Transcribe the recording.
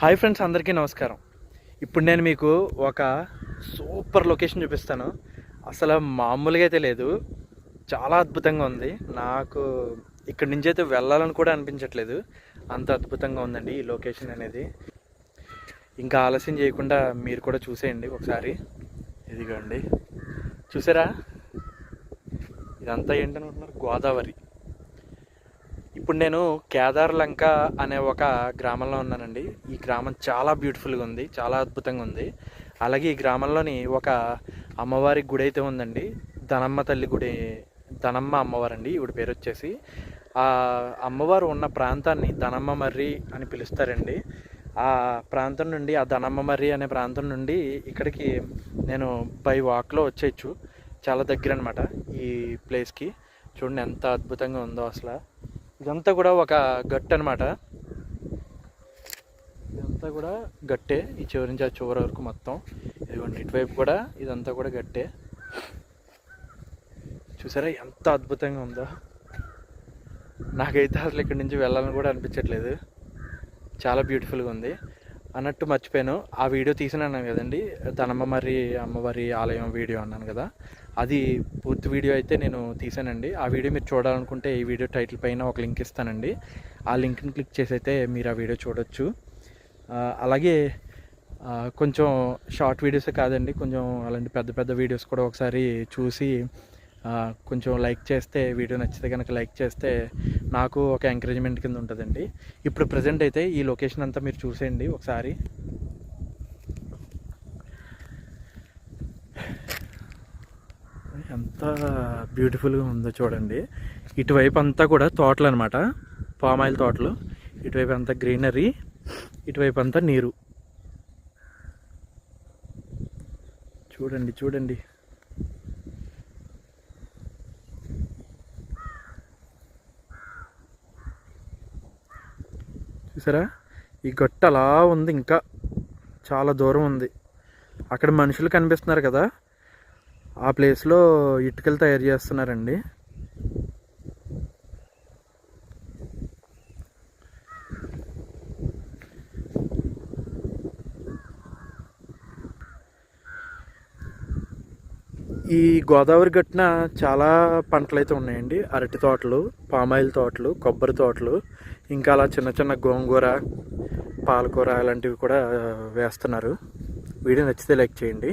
Hi friends, అందరికీ నమస్కారం. ఇప్పుడు నేను మీకు ఒక సూపర్ లొకేషన్ చూపిస్తాను. అసలు మామూలుగా అయితే లేదు, చాలా అద్భుతంగా ఉంది. నాకు ఇక్కడి నుంచి అయితే వెళ్ళాలని కూడా అనిపించట్లేదు, అంత అద్భుతంగా ఉందండి ఈ లొకేషన్ అనేది. ఇంకా ఆలస్యం చేయకుండా మీరు కూడా చూసేయండి ఒకసారి. ఇదిగోండి, చూసారా? ఇదంతా ఏంటనుకుంటున్నారు? గోదావరి. ఇప్పుడు నేను కేదార్లంక అనే ఒక గ్రామంలో ఉన్నానండి. ఈ గ్రామం చాలా బ్యూటిఫుల్గా ఉంది, చాలా అద్భుతంగా ఉంది. అలాగే ఈ గ్రామంలోని ఒక అమ్మవారి గుడి అయితే ఉందండి. ధనమ్మ తల్లి గుడి, ధనమ్మ అమ్మవారు అండి. ఈవిడ పేరు వచ్చేసి, ఆ అమ్మవారు ఉన్న ప్రాంతాన్ని ధనమ్మ మర్రి అని పిలుస్తారండి. ఆ ప్రాంతం నుండి, ఆ ధనమ్మ మర్రి అనే ప్రాంతం నుండి ఇక్కడికి నేను బై వాక్లో వచ్చేయచ్చు. చాలా దగ్గర అనమాట ఈ ప్లేస్కి. చూడండి ఎంత అద్భుతంగా ఉందో అసలు. ఇదంతా కూడా ఒక గట్టు అనమాట. ఇదంతా కూడా గట్టే, ఈ చివరి నుంచి ఆ చివరి వరకు మొత్తం. ఇదిగోండి, ఇటువైపు కూడా ఇదంతా కూడా గట్టే. చూసారా ఎంత అద్భుతంగా ఉందో? నాకైతే అసలు ఇక్కడి నుంచి వెళ్ళాలని కూడా అనిపించట్లేదు, చాలా బ్యూటిఫుల్గా ఉంది. అన్నట్టు మర్చిపోయాను, ఆ వీడియో తీసినాను కదండి, ధనమ్మ మర్రి అమ్మవారి ఆలయం వీడియో అన్నాను కదా, అది పూర్తి వీడియో అయితే నేను తీసానండి. ఆ వీడియో మీరు చూడాలనుకుంటే ఈ వీడియో టైటిల్ పైన ఒక లింక్ ఇస్తానండి. ఆ లింక్ని క్లిక్ చేసి అయితే మీరు ఆ వీడియో చూడొచ్చు. అలాగే కొంచెం షార్ట్ వీడియోసే కాదండి, కొంచెం అలాంటి పెద్ద పెద్ద వీడియోస్ కూడా ఒకసారి చూసి కొంచెం లైక్ చేస్తే, వీడియో నచ్చితే కనుక లైక్ చేస్తే నాకు ఒక ఎంకరేజ్మెంట్ కింద ఉంటుందండి. ఇప్పుడు ప్రజెంట్ అయితే ఈ లొకేషన్ అంతా మీరు చూసేయండి ఒకసారి. ఎంత బ్యూటిఫుల్గా ఉందో చూడండి. ఇటువైపు అంతా కూడా తోటలు అనమాట, పామాయిల్ తోటలు. ఇటువైపు అంతా గ్రీనరీ, ఇటువైపు అంతా నీరు. చూడండి చూడండి. చూసారా? ఈ గట్టు అలా ఉంది, ఇంకా చాలా దూరం ఉంది. అక్కడ మనుషులు కనిపిస్తున్నారు కదా, ఆ ప్లేస్లో ఇటుకలు తయారు చేస్తున్నారండి. ఈ గోదావరి గట్టున చాలా పంటలు అయితే ఉన్నాయండి. అరటి తోటలు, పామాయిల్ తోటలు, కొబ్బరి తోటలు, ఇంకా అలా చిన్న చిన్న గోంగూర, పాలకూర ఇలాంటివి కూడా వేస్తున్నారు. వీడియో నచ్చితే లైక్ చేయండి.